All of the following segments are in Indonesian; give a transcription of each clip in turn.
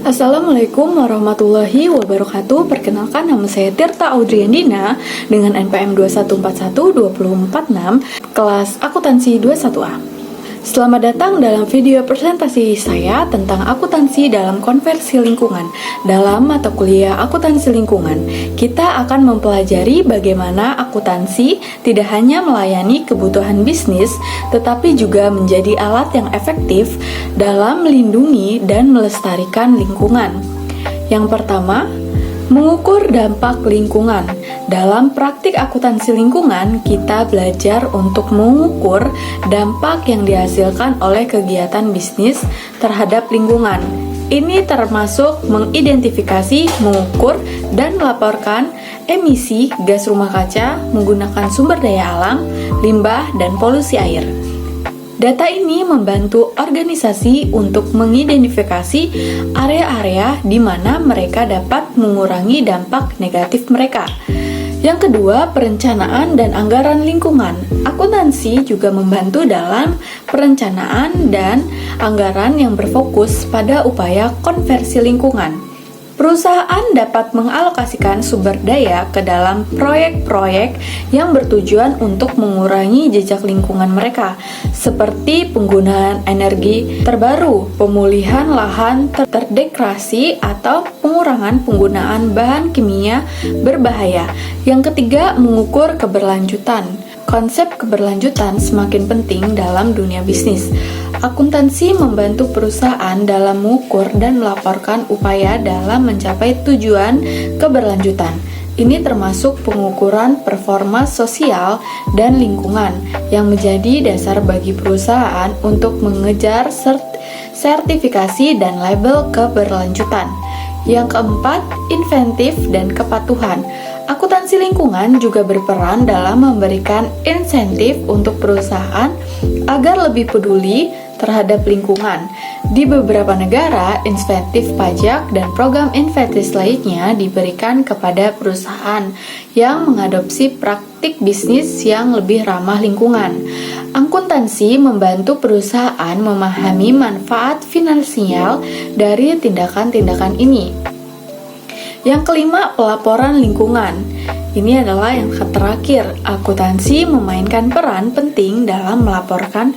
Assalamualaikum warahmatullahi wabarakatuh. Perkenalkan, nama saya Tirta Audriandina dengan NPM 2141246, kelas akuntansi 21A. Selamat datang dalam video presentasi saya tentang akuntansi dalam konversi lingkungan. Dalam mata kuliah akuntansi lingkungan, kita akan mempelajari bagaimana akuntansi tidak hanya melayani kebutuhan bisnis, tetapi juga menjadi alat yang efektif dalam melindungi dan melestarikan lingkungan. Yang pertama, mengukur dampak lingkungan. Dalam praktik akuntansi lingkungan, kita belajar untuk mengukur dampak yang dihasilkan oleh kegiatan bisnis terhadap lingkungan. Ini termasuk mengidentifikasi, mengukur, dan melaporkan emisi gas rumah kaca menggunakan sumber daya alam, limbah, dan polusi air. Data ini membantu organisasi untuk mengidentifikasi area-area di mana mereka dapat mengurangi dampak negatif mereka. Yang kedua, perencanaan dan anggaran lingkungan. Akuntansi juga membantu dalam perencanaan dan anggaran yang berfokus pada upaya konversi lingkungan. Perusahaan dapat mengalokasikan sumber daya ke dalam proyek-proyek yang bertujuan untuk mengurangi jejak lingkungan mereka, seperti penggunaan energi terbaru, pemulihan lahan terdegradasi, atau pengurangan penggunaan bahan kimia berbahaya. Yang ketiga, mengukur keberlanjutan. Konsep keberlanjutan semakin penting dalam dunia bisnis. Akuntansi membantu perusahaan dalam mengukur dan melaporkan upaya dalam mencapai tujuan keberlanjutan. Ini termasuk pengukuran performa sosial dan lingkungan yang menjadi dasar bagi perusahaan untuk mengejar sertifikasi dan label keberlanjutan. Yang keempat, insentif dan kepatuhan. Akuntansi lingkungan juga berperan dalam memberikan insentif untuk perusahaan agar lebih peduli terhadap lingkungan. Di beberapa negara, insentif pajak dan program insentif lainnya diberikan kepada perusahaan yang mengadopsi praktik bisnis yang lebih ramah lingkungan. Akuntansi membantu perusahaan memahami manfaat finansial dari tindakan-tindakan ini. Yang kelima, pelaporan lingkungan. Ini adalah yang terakhir. Akuntansi memainkan peran penting dalam melaporkan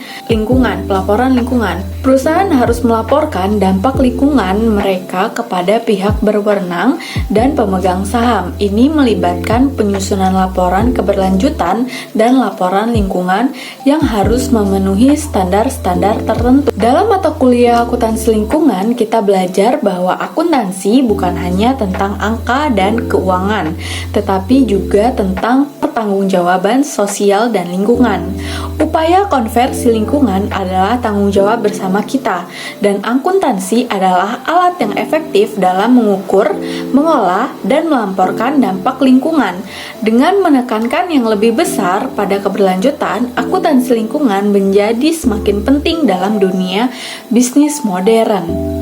pelaporan lingkungan. Perusahaan harus melaporkan dampak lingkungan mereka kepada pihak berwenang dan pemegang saham. Ini melibatkan penyusunan laporan keberlanjutan dan laporan lingkungan yang harus memenuhi standar-standar tertentu. Dalam mata kuliah akuntansi lingkungan, kita belajar bahwa akuntansi bukan hanya tentang angka dan keuangan, tetapi juga tentang pertanggungjawaban sosial dan lingkungan. Upaya konversi lingkungan adalah tanggung jawab bersama kita, dan akuntansi adalah alat yang efektif dalam mengukur, mengolah, dan melaporkan dampak lingkungan. Dengan menekankan yang lebih besar pada keberlanjutan, akuntansi lingkungan menjadi semakin penting dalam dunia bisnis modern.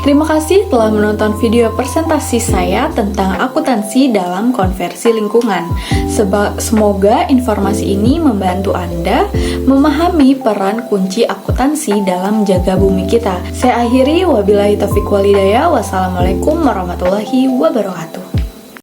Terima kasih telah menonton video presentasi saya tentang akuntansi dalam konversi lingkungan. Semoga informasi ini membantu Anda memahami peran kunci akuntansi dalam menjaga bumi kita. Saya akhiri, wabillahi taufiq walhidayah. Wassalamualaikum warahmatullahi wabarakatuh.